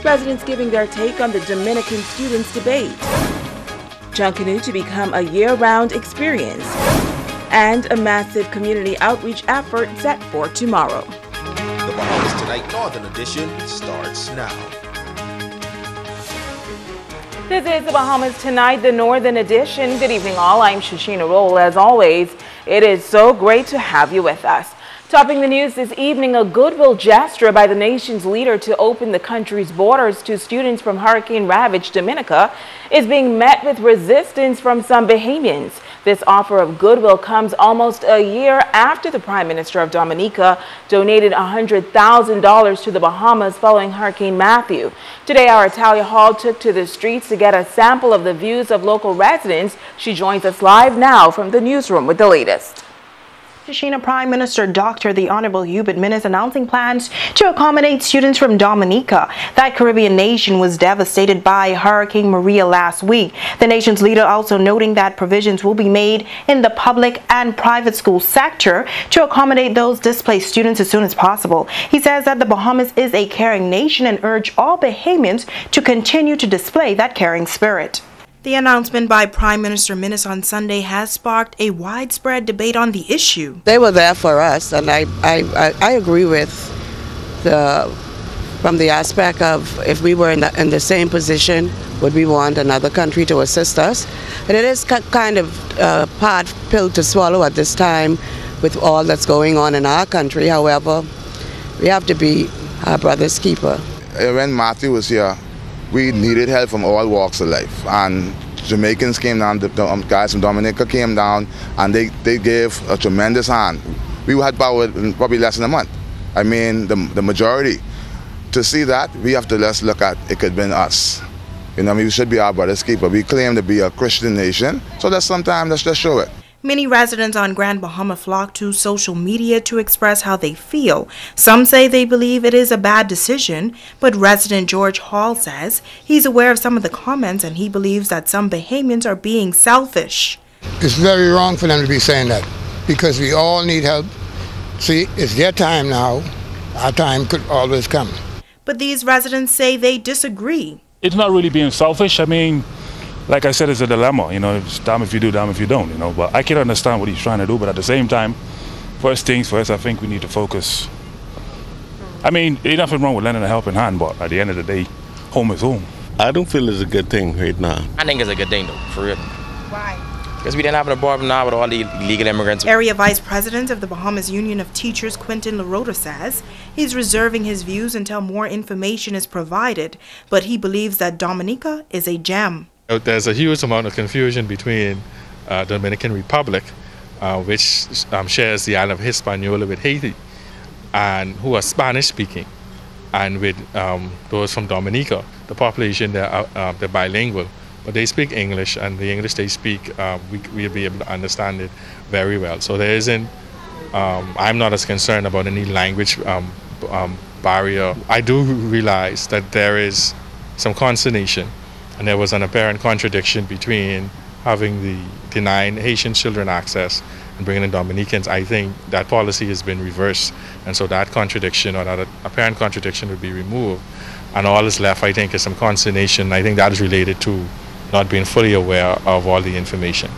Residents giving their take on the Dominican students' debate. Junkanoo to become a year-round experience. And a massive community outreach effort set for tomorrow. The Bahamas Tonight Northern Edition starts now. This is the Bahamas Tonight, the Northern Edition. Good evening, all. I'm Shashina Roll. As always, it is so great to have you with us. Topping the news this evening, a goodwill gesture by the nation's leader to open the country's borders to students from hurricane-ravaged Dominica is being met with resistance from some Bahamians. This offer of goodwill comes almost a year after the Prime Minister of Dominica donated $100,000 to the Bahamas following Hurricane Matthew. Today, our Italia Hall took to the streets to get a sample of the views of local residents. She joins us live now from the newsroom with the latest. Shashina, Prime Minister Dr. the Honorable Hubert Minnis announcing plans to accommodate students from Dominica. That Caribbean nation was devastated by Hurricane Maria last week. The nation's leader also noting that provisions will be made in the public and private school sector to accommodate those displaced students as soon as possible. He says that the Bahamas is a caring nation and urge all Bahamians to continue to display that caring spirit. The announcement by Prime Minister Minnis on Sunday has sparked a widespread debate on the issue. They were there for us, and I agree with from the aspect of if we were in the same position, would we want another country to assist us? And it is kind of a hard pill to swallow at this time with all that's going on in our country. However, we have to be our brother's keeper. When Matthew was here, we needed help from all walks of life, and Jamaicans came down, the guys from Dominica came down, and they gave a tremendous hand. We had power in probably less than a month. I mean, the majority. To see that, we have to just look at it could have been us. You know, I mean, we should be our brother's keeper. We claim to be a Christian nation, so that's sometimes let's just show it. Many residents on Grand Bahama flock to social media to express how they feel. Some say they believe it is a bad decision, but resident George Hall says he's aware of some of the comments and he believes that some Bahamians are being selfish. It's very wrong for them to be saying that because we all need help. See, it's their time now. Our time could always come. But these residents say they disagree. It's not really being selfish. I mean, like I said, it's a dilemma, you know, it's damn if you do, damn if you don't, you know, but I can understand what he's trying to do, but at the same time, first things first, I think we need to focus. I mean, ain't nothing wrong with lending a helping hand, but at the end of the day, home is home. I don't feel it's a good thing right now. I think it's a good thing though, for real. Why? Because we didn't have a problem now with all the illegal immigrants. Area Vice President of the Bahamas Union of Teachers, Quentin LaRota, says he's reserving his views until more information is provided, but he believes that Dominica is a gem. There's a huge amount of confusion between the Dominican Republic, which shares the island of Hispaniola with Haiti, and who are Spanish speaking, and with those from Dominica. The population, they're bilingual, but they speak English, and the English they speak, we'll be able to understand it very well. So there isn't, I'm not as concerned about any language barrier. I do realize that there is some consternation. And there was an apparent contradiction between denying Haitian children access and bringing in Dominicans. I think that policy has been reversed, and so that contradiction or that apparent contradiction would be removed. And all that's left, I think, is some consternation. I think that is related to not being fully aware of all the information.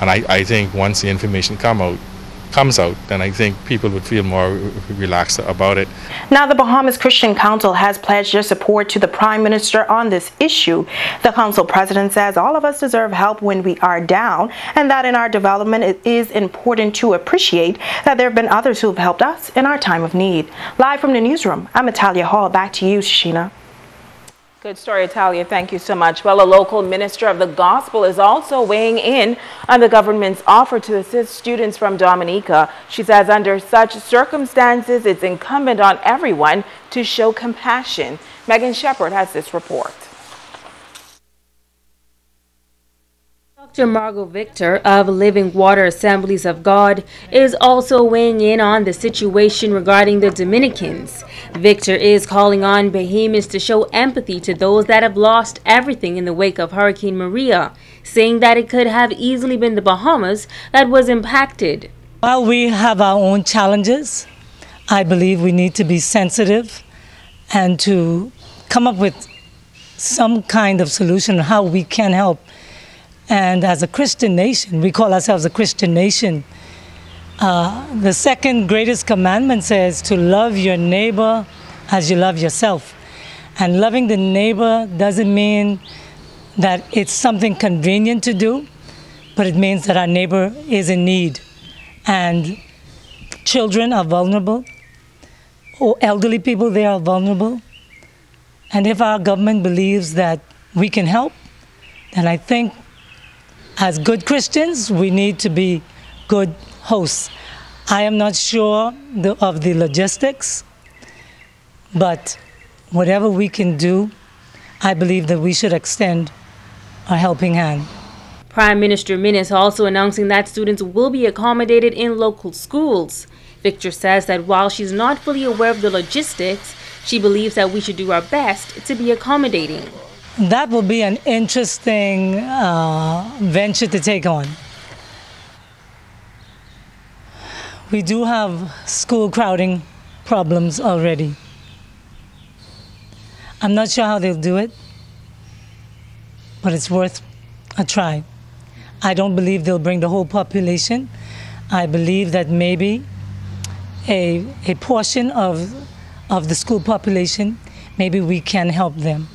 And I think once the information comes out, then I think people would feel more relaxed about it. Now, the Bahamas Christian Council has pledged their support to the Prime Minister on this issue. The council president says all of us deserve help when we are down, and that in our development it is important to appreciate that there have been others who have helped us in our time of need. Live from the newsroom, I'm Italia Hall. Back to you, Shashina. Good story, Italia. Thank you so much. Well, a local minister of the gospel is also weighing in on the government's offer to assist students from Dominica. She says under such circumstances, it's incumbent on everyone to show compassion. Megan Shepard has this report. Dr. Margot Victor of Living Water Assemblies of God is also weighing in on the situation regarding the Dominicans. Victor is calling on Bahamians to show empathy to those that have lost everything in the wake of Hurricane Maria, saying that it could have easily been the Bahamas that was impacted. While we have our own challenges, I believe we need to be sensitive and to come up with some kind of solution on how we can help. And as a Christian nation, we call ourselves a Christian nation. The second greatest commandment says to love your neighbor as you love yourself. And loving the neighbor doesn't mean that it's something convenient to do, but it means that our neighbor is in need. And children are vulnerable, or elderly people, they are vulnerable. And if our government believes that we can help, then I think as good Christians, we need to be good hosts. I am not sure of the logistics, but whatever we can do, I believe that we should extend a helping hand. Prime Minister Minnis also announcing that students will be accommodated in local schools. Victor says that while she's not fully aware of the logistics, she believes that we should do our best to be accommodating. That will be an interesting venture to take on. We do have school crowding problems already. I'm not sure how they'll do it, but it's worth a try. I don't believe they'll bring the whole population. I believe that maybe a portion of the school population, maybe we can help them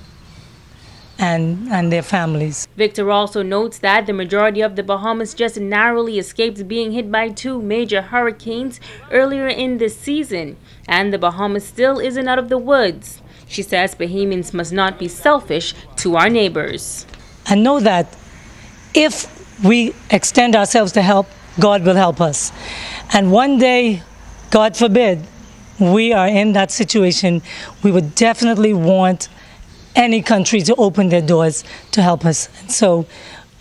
and their families. Victor also notes that the majority of the Bahamas just narrowly escaped being hit by 2 major hurricanes earlier in this season, and the Bahamas still isn't out of the woods. She says Bahamians must not be selfish to our neighbors. And know that if we extend ourselves to help, God will help us. And one day, God forbid, we are in that situation, we would definitely want any country to open their doors to help us. And so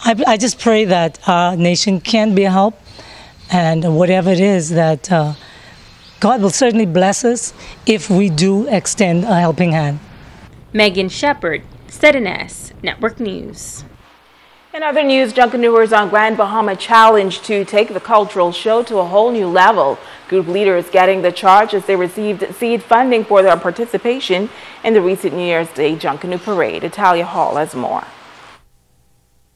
I just pray that our nation can be a help, and whatever it is, that God will certainly bless us if we do extend a helping hand. Megan Shepard, ZNS Network News. In other news, Junkanooers on Grand Bahama challenged to take the cultural show to a whole new level. Group leaders getting the charge as they received seed funding for their participation in the recent New Year's Day Junkanoo Parade. Italia Hall has more.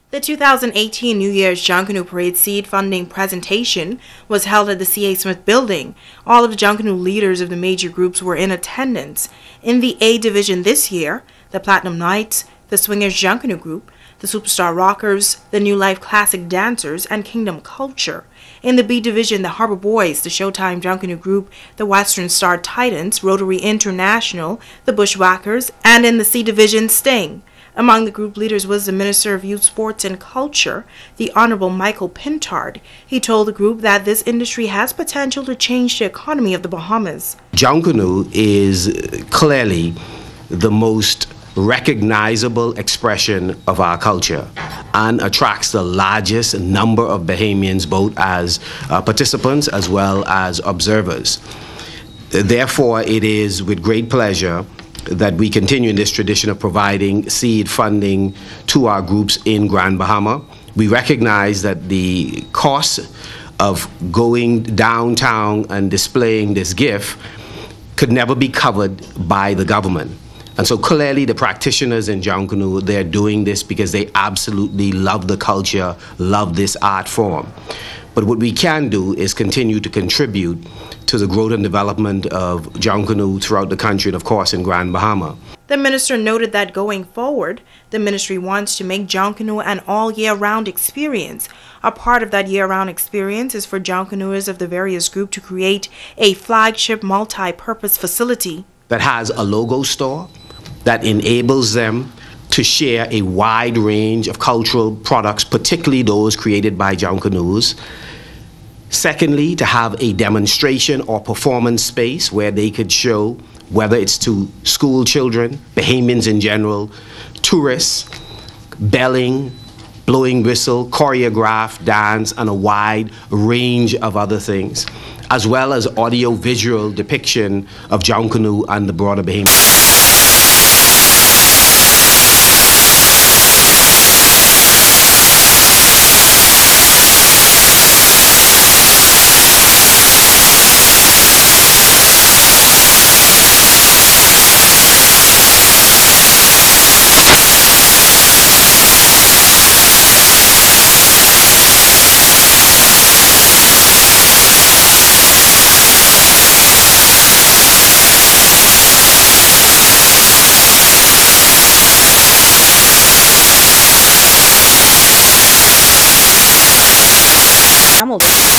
The 2018 New Year's Junkanoo Parade seed funding presentation was held at the C.A. Smith Building. All of the Junkanoo leaders of the major groups were in attendance. In the A Division this year, the Platinum Knights, the Swingers Junkanoo Group, the Superstar Rockers, the New Life Classic Dancers, and Kingdom Culture. In the B Division, the Harbor Boys, the Showtime Junkanoo Group, the Western Star Titans, Rotary International, the Bushwhackers, and in the C Division, Sting. Among the group leaders was the Minister of Youth, Sports, and Culture, the Honorable Michael Pintard. He told the group that this industry has potential to change the economy of the Bahamas. Junkanoo is clearly the most recognizable expression of our culture and attracts the largest number of Bahamians, both as participants as well as observers. Therefore, it is with great pleasure that we continue in this tradition of providing seed funding to our groups in Grand Bahama. We recognize that the cost of going downtown and displaying this gift could never be covered by the government. And so clearly the practitioners in Junkanoo, they're doing this because they absolutely love the culture, love this art form. But what we can do is continue to contribute to the growth and development of Junkanoo throughout the country and, of course, in Grand Bahama. The minister noted that going forward, the ministry wants to make Junkanoo an all-year-round experience. A part of that year-round experience is for Junkanooers of the various groups to create a flagship multi-purpose facility that has a logo store that enables them to share a wide range of cultural products, particularly those created by Junkanoos. Secondly, to have a demonstration or performance space where they could show, whether it's to school children, Bahamians in general, tourists, belling, blowing whistle, choreographed dance, and a wide range of other things, as well as audio-visual depiction of Junkanoo and the broader Bahamian. Hamilton.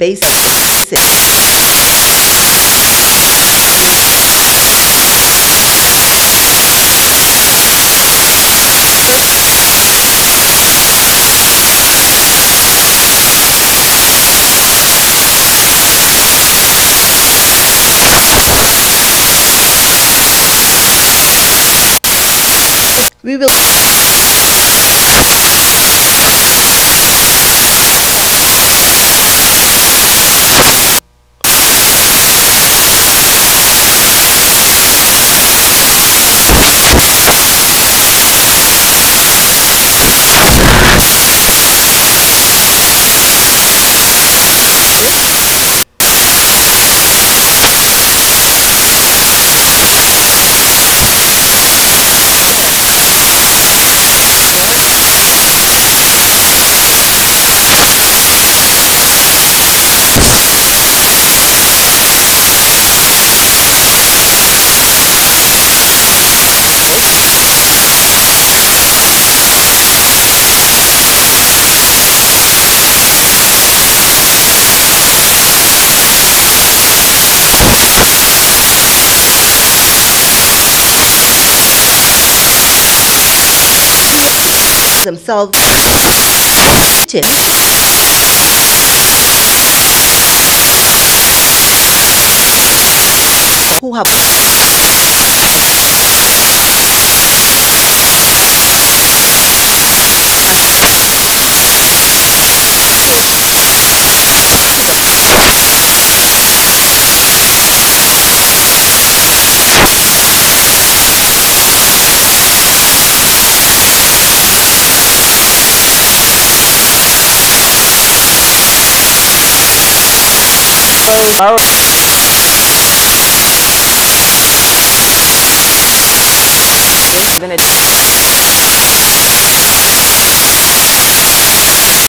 Basic. We will. Themselves who have Gonna